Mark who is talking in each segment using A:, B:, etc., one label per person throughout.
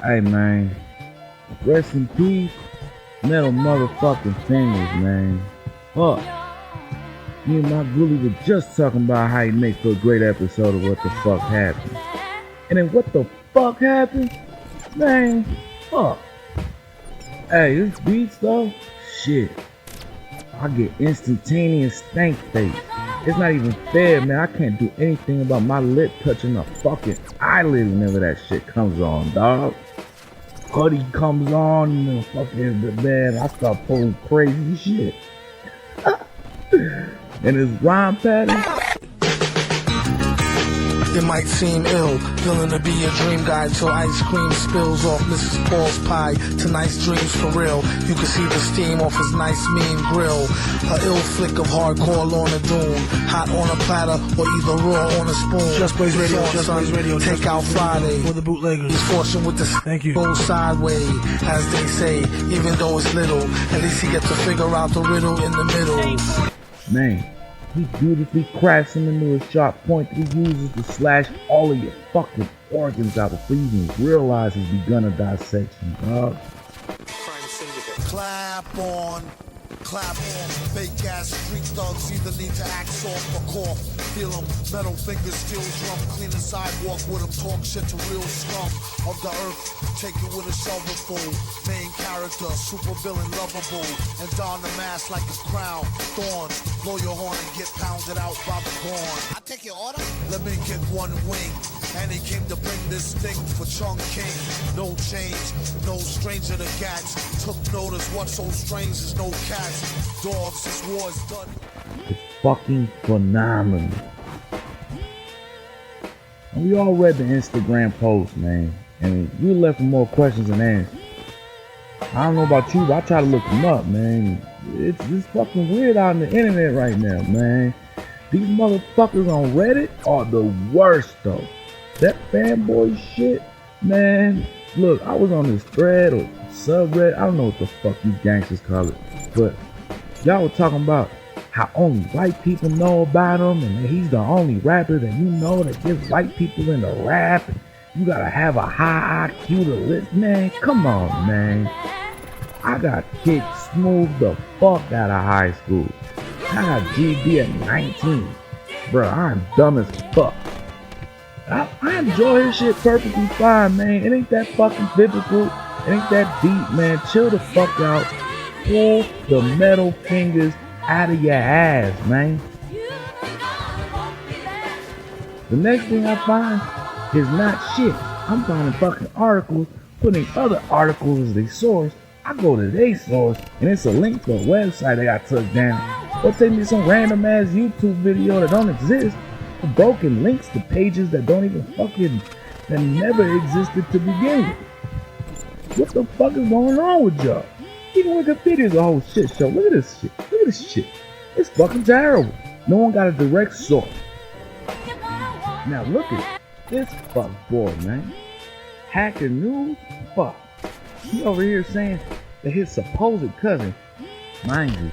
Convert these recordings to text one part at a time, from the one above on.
A: Hey man, rest in peace, metal motherfucking fingers, man. Fuck. Me and my ghoulie were just talking about how he make for a great episode of What the Fuck Happened. And then what the fuck happened? Man, fuck. Hey, this beats though, shit. I get instantaneous stank face. It's not even fair, man. I can't do anything about my lip touching a fucking eyelid whenever that shit comes on, dog. Hoodie comes on and then fucking, man, I start pulling crazy shit. And his rhyme pattern.
B: It might seem ill, feeling to be a dream guy till ice cream spills off Mrs. Paul's pie. Tonight's dreams for real. You can see the steam off his nice mean grill. A ill flick of hardcore Lorna Doone. Hot on a platter or either raw on a spoon.
C: Just Blaze Radio, Just Blaze Radio.
B: Take out Friday
C: For the bootleggers.
B: He's fortune with the
C: Thank you.
B: Go sideways, as they say. Even though it's little, at least he gets to figure out the riddle in the middle.
A: Man, he beautifully crafts him into a sharp point that he uses to slash all of your fucking organs out before you even realize he's begun a dissection, dog.
D: Clap on, fake ass street thugs either need to act soft or cough. Feel them, metal fingers, steel drum, clean the sidewalk with them, talk shit to real scum of the earth. Take it with a shovelful, main character, super villain, lovable, and don the mask like a crown. Thorns, blow your horn and get pounded out by the horn. I take your order. Let me get one wing. And he came to bring this thing for Chung King. No change, no stranger to gats. Took notice, what's so strange is no cats. Dogs, this war's done.
A: It's fucking phenomenal. And we all read the Instagram post, man. And we left with more questions than answers. I don't know about you, but I try to look them up, man. It's fucking weird out on the internet right now, man. These motherfuckers on Reddit are the worst, though. That fanboy shit, man. Look, I was on this thread or subreddit. I don't know what the fuck you gangsters call it. But y'all were talking about how only white people know about him. And that he's the only rapper that you know that gets white people into rap. And you gotta have a high IQ to listen. Man, come on, man. I got kicked smooth the fuck out of high school. I got GD at 19. Bruh, I'm dumb as fuck. I enjoy his shit perfectly fine, man. It ain't that fucking biblical. It ain't that deep, man. Chill the fuck out. Pull the metal fingers out of your ass, man. The next thing I find is not shit. I'm finding fucking articles, putting other articles as their source. I go to their source, and it's a link to a website that got took down. Or take me some random ass YouTube video that don't exist. Broken links to pages that don't even fucking, that never existed to begin with. What the fuck is going on with y'all? Even Wikipedia is a whole shit show. Look at this shit. Look at this shit. It's fucking terrible. No one got a direct source. Now look at this fuck boy, man. Hacker News? Fuck. He over here saying that his supposed cousin, mind you,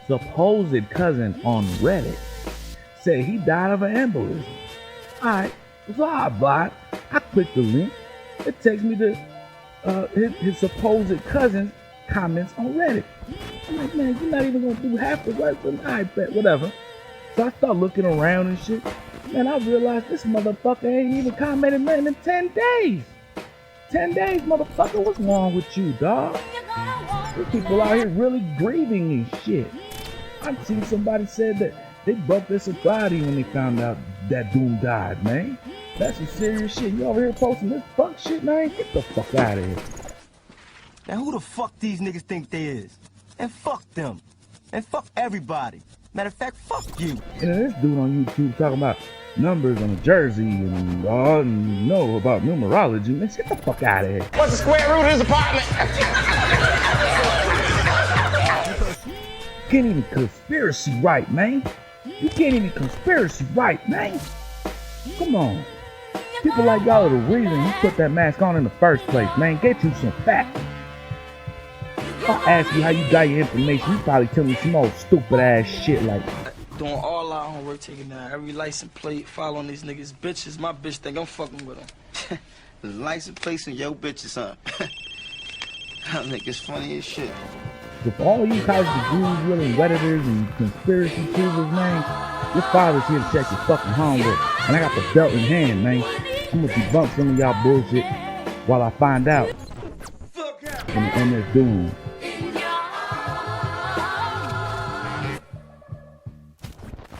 A: supposed cousin on Reddit, said he died of an embolism. Alright, so I click the link. It takes me to his supposed cousin's comments on Reddit. I'm like, man, you're not even gonna do half the work, but I bet, whatever. So I start looking around and shit. Man, I realized this motherfucker ain't even commented nothing in 10 days. 10 days, motherfucker, what's wrong with you, dog? There's people out here really grieving and shit. I've seen somebody said that they broke their sobriety when they found out that Doom died, man. That's some serious shit. You over here posting this fuck shit, man? Get the fuck out of here.
E: Now who the fuck these niggas think they is? And fuck them. And fuck everybody. Matter of fact, fuck you.
A: And then this dude on YouTube talking about numbers on a jersey and all you know about numerology. Man, get the fuck out of here.
F: What's the square root of his apartment?
A: You can't even conspiracy right, man. You can't even conspiracy right, man. Come on. People like y'all are the reason you put that mask on in the first place, man. Get you some facts. If I ask you how you got your information, you probably tell me some old stupid ass shit like
E: Doing all our
C: my homework taken down. Every license plate following these niggas' bitches. My bitch think I'm fucking with them.
E: The license plates and your bitches, huh? That nigga's funny as shit.
A: With all you college degrees, willing redditors and conspiracy tubers, man, your father's here to check your fucking homework. And I got the belt in hand, man. I'm gonna debunk some of y'all bullshit while I find out. And this dude.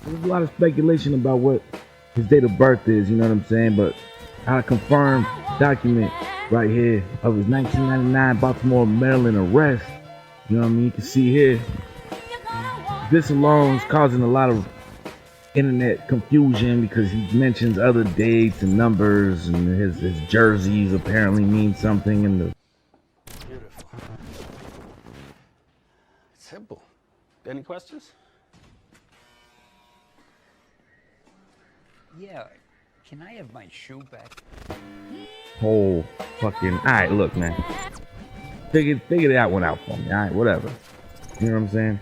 A: There's a lot of speculation about what his date of birth is, you know what I'm saying? But I got a confirmed document right here of his 1999 Baltimore, Maryland arrest. You know what I mean? You can see here. This alone is causing a lot of internet confusion because he mentions other dates and numbers, and his jerseys apparently mean something in the...
F: Beautiful. Simple. Any questions?
G: Yeah, can I have my shoe back?
A: whole fucking... Alright, look, man. Figure that one out for me, alright? Whatever. You know what I'm saying?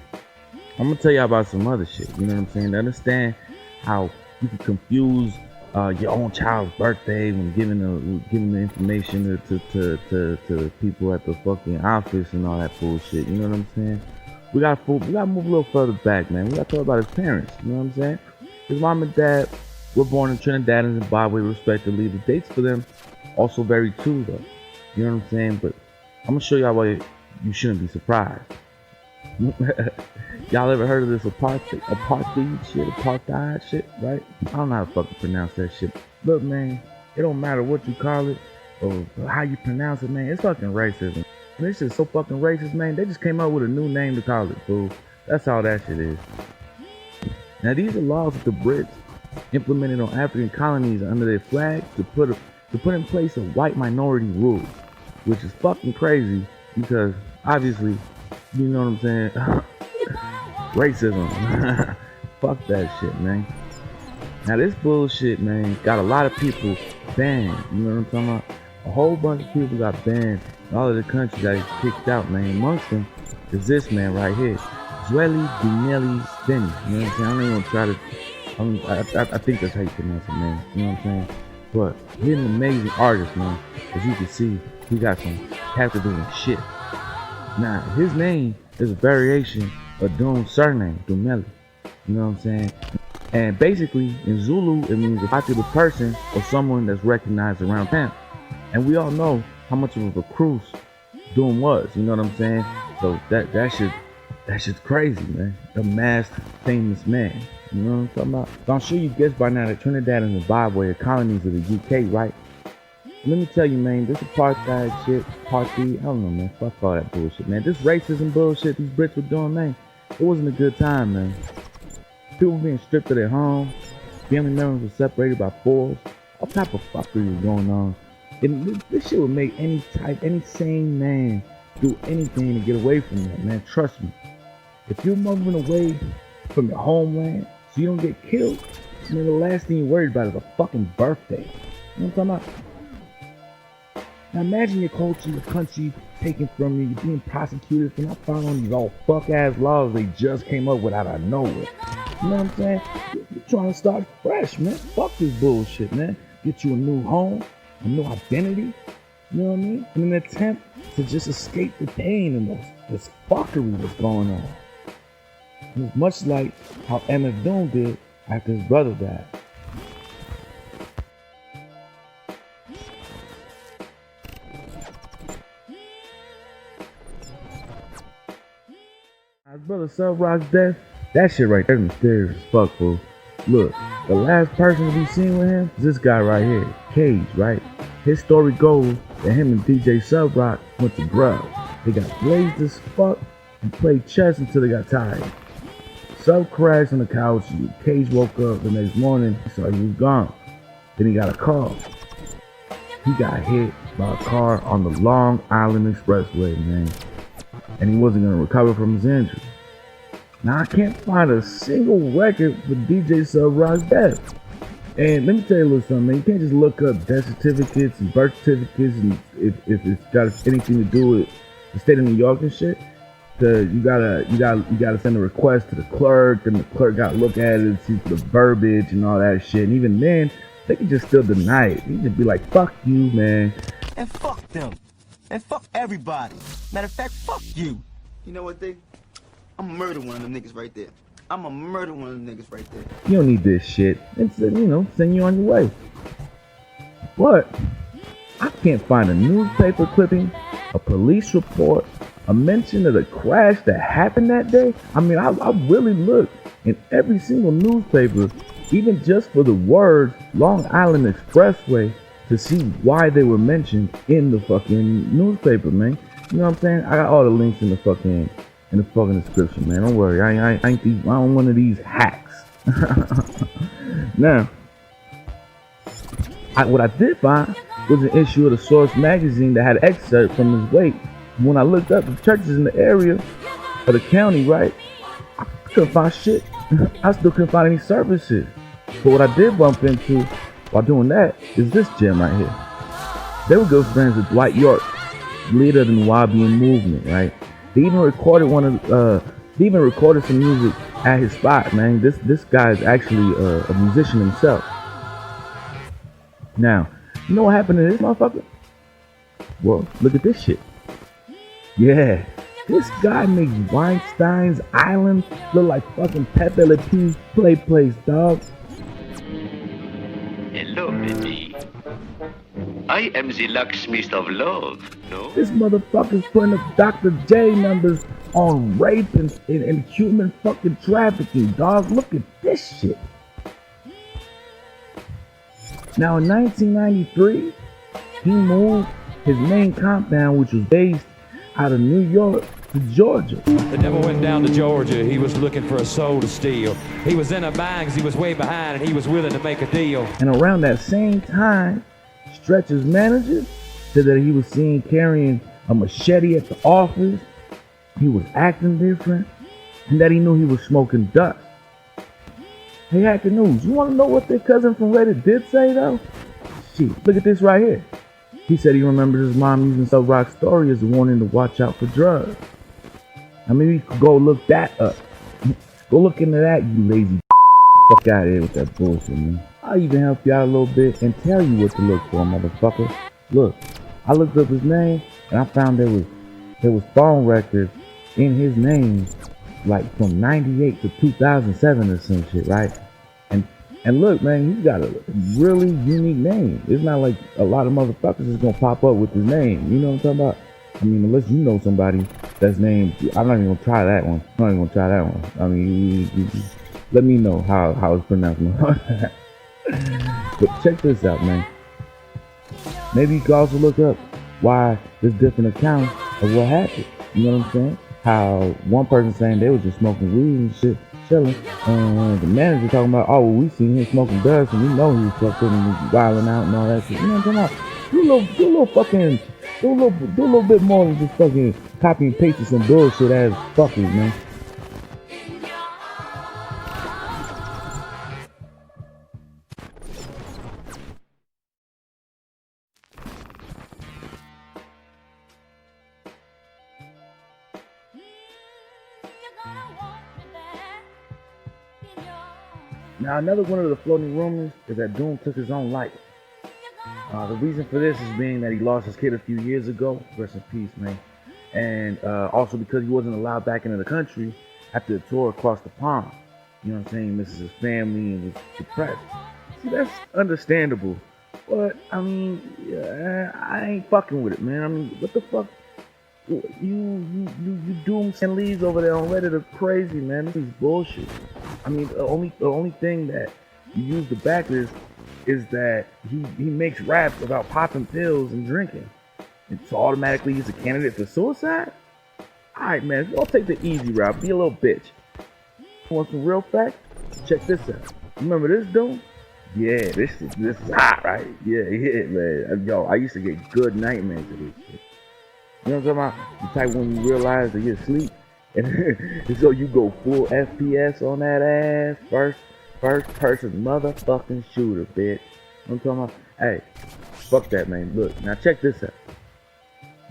A: I'm gonna tell you about some other shit, you know what I'm saying? To understand how you can confuse your own child's birthday when giving the information to people at the fucking office and all that bullshit, you know what I'm saying? We gotta move a little further back, man. We gotta talk about his parents, you know what I'm saying? His mom and dad were born in Trinidad and Zimbabwe, respectively. The dates for them also vary too, though. You know what I'm saying? But I'm gonna show y'all why you shouldn't be surprised. Y'all ever heard of this apartheid shit, right? I don't know how to fucking pronounce that shit. Look, man, it don't matter what you call it or how you pronounce it, man. It's fucking racism. And this shit's so fucking racist, man. They just came up with a new name to call it, fool. That's all that shit is. Now, these are laws that the Brits implemented on African colonies under their flag to put in place a white minority rule, which is fucking crazy because obviously, you know what I'm saying? Racism. Fuck that shit, man. Now this bullshit, man, got a lot of people banned. You know what I'm talking about? A whole bunch of people got banned. All of the countries got kicked out, man. Amongst them is this man right here, Zweli Duneli Benny. You know what I'm saying? I don't even want to try to. I think that's how you pronounce it, man. You know what I'm saying? But he's an amazing artist, man. As you can see, he got some captivating shit. Now, his name is a variation of Doom's surname, Dumeli. You know what I'm saying? And basically, in Zulu, it means a popular person or someone that's recognized around town. And we all know how much of a recluse Doom was. You know what I'm saying? So that shit's crazy, man. A masked, famous man. You know what I'm talking about? So I'm sure you guessed by now that Trinidad and Zimbabwe are colonies of the UK, right? Let me tell you, man, this apartheid shit, I don't know, man, fuck all that bullshit, man. This racism bullshit these Brits were doing, man, it wasn't a good time, man. People were being stripped of their homes, family members were separated by force, all type of fuckery was going on. And this shit would make any sane man do anything to get away from that, man, trust me. If you're moving away from your homeland so you don't get killed, man, the last thing you're worried about is a fucking birthday. You know what I'm talking about? Now imagine your culture, your country taken from you, you're being prosecuted for not following these all fuck-ass laws they just came up with out of nowhere. You know what I'm saying? You're trying to start fresh, man. Fuck this bullshit, man. Get you a new home, a new identity, you know what I mean? In an attempt to just escape the pain and this fuckery that's going on. It was much like how MF Doom did after his brother died. His brother Sub Rock's death, that shit right there is mysterious as fuck, fool. Look, the last person to be seen with him is this guy right here, Cage, right? His story goes that him and DJ Sub Rock went to grub. They got blazed as fuck and played chess until they got tired. Sub crashed on the couch. Cage woke up the next morning, so he was gone. Then he got a call. He got hit by a car on the Long Island Expressway, man. And he wasn't gonna recover from his injury. Now I can't find a single record for DJ Sub Rock's death. And let me tell you a little something, man. You can't just look up death certificates and birth certificates and if it's got anything to do with the state of New York and shit. you gotta send a request to the clerk, and the clerk gotta look at it, see the verbiage and all that shit. And even then, they can just still deny it. You just be like, fuck you, man.
E: And fuck them. And fuck everybody. Matter of fact, fuck you.
H: You know what, Dave? I'm gonna murder one of them niggas right there. I'm gonna murder one of them niggas right there.
A: You don't need this shit. And send you on your way. But I can't find a newspaper clipping, a police report, a mention of the crash that happened that day. I mean, I really looked in every single newspaper, even just for the words Long Island Expressway, to see why they were mentioned in the fucking newspaper, man. You know what I'm saying? I got all the links in the fucking description, man. Don't worry, I don't one of these hacks. Now, what I did find was an issue of the Source magazine that had an excerpt from his wake. When I looked up the churches in the area of the county, right, I couldn't find shit. I still couldn't find any services. But what I did bump into while doing that is this gem right here. They were good friends with Dwight York, leader of the Nubian movement, right? They even recorded some music at his spot, man. This guy is actually a musician himself. Now, you know what happened to this motherfucker? Well, look at this shit. Yeah, this guy makes Weinstein's Island look like fucking Pepe Le Pew's play place, dog.
I: Hello, baby. I am the locksmith of love, no?
A: This motherfucker's putting up Dr. J numbers on rape and human fucking trafficking, dog. Look at this shit. Now, in 1993, he moved his main compound, which was based out of New York, to Georgia.
J: The devil went down to Georgia. He was looking for a soul to steal. He was in a bind 'cause he was way behind, and he was willing to make a deal.
A: And around that same time, Stretch's manager said that he was seen carrying a machete at the office. He was acting different, and that he knew he was smoking dust. Hey, Hacker News, you want to know what their cousin from Reddit did say, though? Shit, look at this right here. He said he remembers his mom using Sub Rock's story as a warning to watch out for drugs. Now maybe you could go look that up. Go look into that, you lazy fuck out of here with that bullshit, man. I'll even help you out a little bit and tell you what to look for, motherfucker. Look, I looked up his name and I found there was phone records in his name like from 98 to 2007 or some shit, right? And look, man, he's got a really unique name. It's not like a lot of motherfuckers is gonna pop up with his name. You know what I'm talking about? I mean, unless you know somebody that's named, I'm not even gonna try that one. I'm not even gonna try that one. I mean, you let me know how it's pronounced. But check this out, man. Maybe you could also look up why there's different accounts of what happened. You know what I'm saying? How one person saying they was just smoking weed and shit, chilling, and the manager talking about, oh, well, we seen him smoking dust and we know he was fucked up and he was wilding out and all that shit. You know what I'm talking about? Do a little bit more than just fucking copy and paste some bullshit ass fuckers, man. Now, another one of the floating rumors is that Doom took his own life. The reason for this is being that he lost his kid a few years ago. Rest in peace, man. And also because he wasn't allowed back into the country after the tour across the pond. You know what I'm saying? He misses his family and was depressed. See, that's understandable. But, I mean, I ain't fucking with it, man. I mean, what the fuck? You Doom and leaves over there on Reddit are crazy, man. This is bullshit. I mean, the only thing that you use the backers is that he makes raps about popping pills and drinking. And so automatically he's a candidate for suicide? Alright, man, don't take the easy route. Be a little bitch. Want some real facts? Check this out. Remember this dude? Yeah, this is hot, right? Yeah, man. Yo, I used to get good nightmares of this shit. You know what I'm talking about? The type when you realize that you're asleep and so you go full FPS on that ass. First person motherfucking shooter, bitch. You know what I'm talking about? Hey, fuck that, man. Look, now check this out.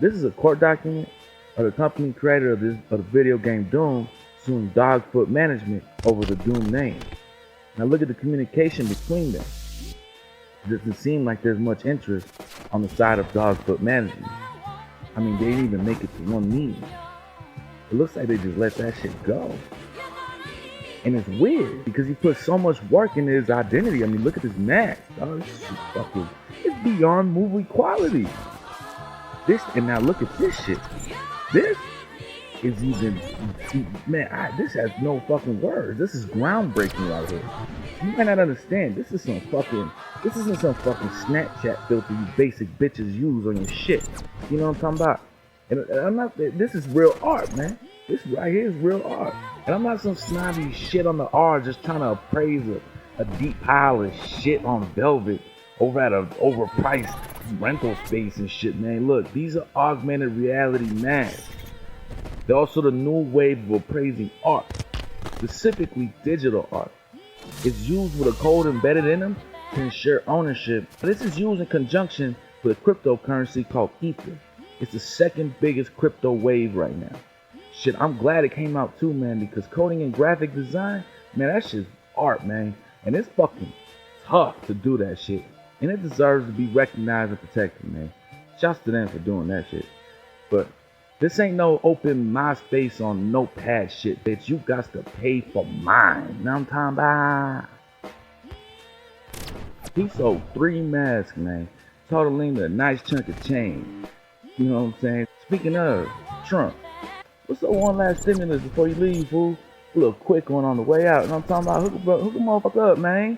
A: This is a court document the company creator of the video game Doom suing Dogfoot Management over the Doom name. Now look at the communication between them. It doesn't seem like there's much interest on the side of Dogfoot Management. I mean, they didn't even make it to one meeting. It looks like they just let that shit go. And it's weird because he put so much work into his identity. I mean, look at this mask. Oh, this shit fucking, it's beyond movie quality. And now look at this shit. This is even, man, this has no fucking words. This is groundbreaking right here. You might not understand. This isn't some fucking Snapchat filter you basic bitches use on your shit. You know what I'm talking about? And this is real art, man. This right here is real art. And I'm not some snobby shit on the art just trying to appraise a deep pile of shit on velvet over at an overpriced rental space and shit, man. Look, these are augmented reality masks. They're also the new wave of appraising art, specifically digital art. It's used with a code embedded in them to ensure ownership. This is used in conjunction with a cryptocurrency called Ether. It's the second biggest crypto wave right now. Shit, I'm glad it came out too, man, because coding and graphic design, man, that shit's art, man. And it's fucking tough to do that shit. And it deserves to be recognized and protected, man. Shouts to them for doing that shit. But this ain't no open MySpace on Notepad shit, bitch. You got to pay for mine. You know what I'm talking about? He sold 3 masks, man. Totaling a nice chunk of change. You know what I'm saying? Speaking of Trump, what's the one last stimulus before you leave, fool? A little quick one on the way out. You know what I'm talking about? Hook a motherfucker up, man.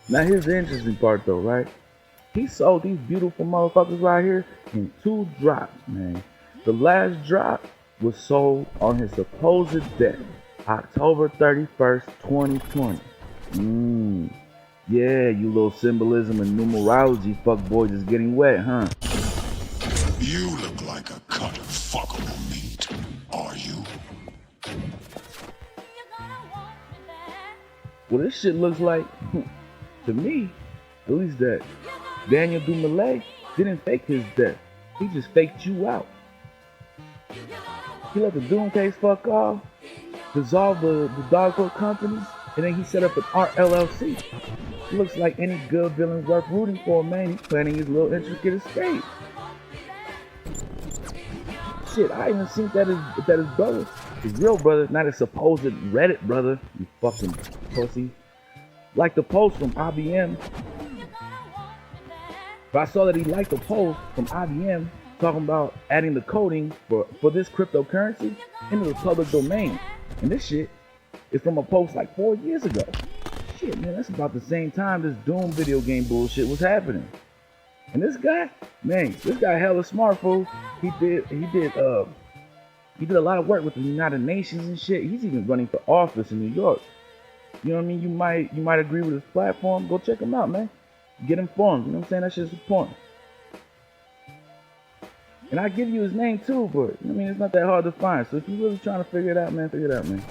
A: Now here's the interesting part though, right? He sold these beautiful motherfuckers right here in 2 drops, man. The last drop was sold on his supposed death, October 31st, 2020. Yeah, you little symbolism and numerology fuckboys is getting wet, huh?
D: You look like a cut of fuckable meat, are you?
A: Well, this shit looks like, to me, at least that Daniel Dumoulin didn't fake his death. He just faked you out. He let the Doom case fuck off, dissolved the Dogfoot company, and then he set up an art LLC. It looks like any good villain worth rooting for, man. He's planning his little intricate escape. Shit, I even seen that his brother, his real brother, not his supposed Reddit brother, you fucking pussy, liked the post from IBM. But I saw that he liked the post from IBM talking about adding the coding for this cryptocurrency into the public domain. And this shit is from a post like 4 years ago. Shit, man, that's about the same time this Doom video game bullshit was happening. And this guy, man, this guy hella smart, fool. He did a lot of work with the United Nations and shit. He's even running for office in New York. You know what I mean? You might agree with his platform. Go check him out, man. Get informed. You know what I'm saying? That shit's important. And I give you his name too, but I mean, it's not that hard to find. So if you're really trying to figure it out, man, figure it out, man.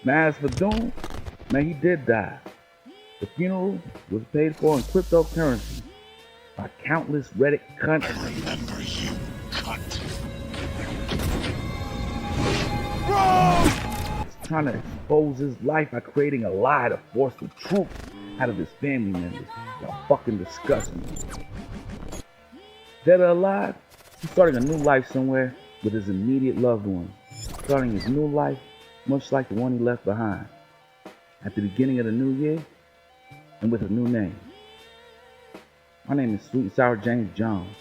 A: Now as for Doom, man, he did die. The funeral was paid for in cryptocurrency by countless Reddit cunts.
D: I remember you, cunt.
A: He's trying to expose his life by creating a lie to force the truth out of his family members. Y'all fucking disgusting. Dead or alive, he's starting a new life somewhere with his immediate loved ones. Starting his new life much like the one he left behind. At the beginning of the new year, and with a new name. My name is Sweet and Sour James Jones.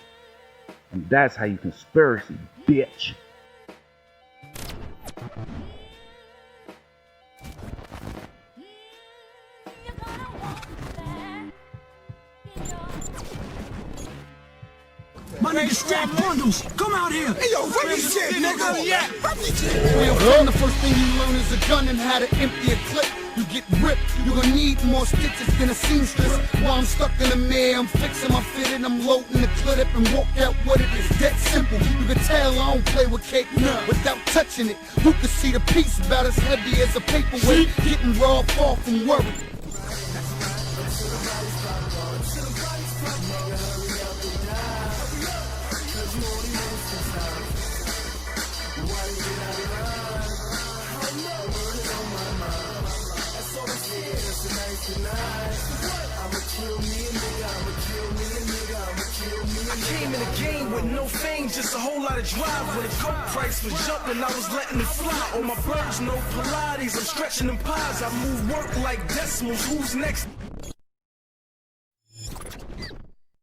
A: And that's how you conspiracy, bitch.
K: My nigga strap bundles. Come out here.
D: Hey, yo, what you said, nigga?
K: Yeah.
L: Well, the first thing you learn is a gun and how to empty a clip. You get ripped, you're gonna need more stitches than a seamstress. While I'm stuck in the mirror, I'm fixing my fit and I'm loading the clip up and walk out what it is. That simple. You can tell I don't play with cake without touching it. Who can see the piece about as heavy as a paperweight? Getting raw, far from worry.
B: I came in the game with no fame, just a whole lot of drive. When the coke price was jumping, I was letting it fly. On my birds, no Pilates, I'm stretching them pies. I move work like decimals, who's next?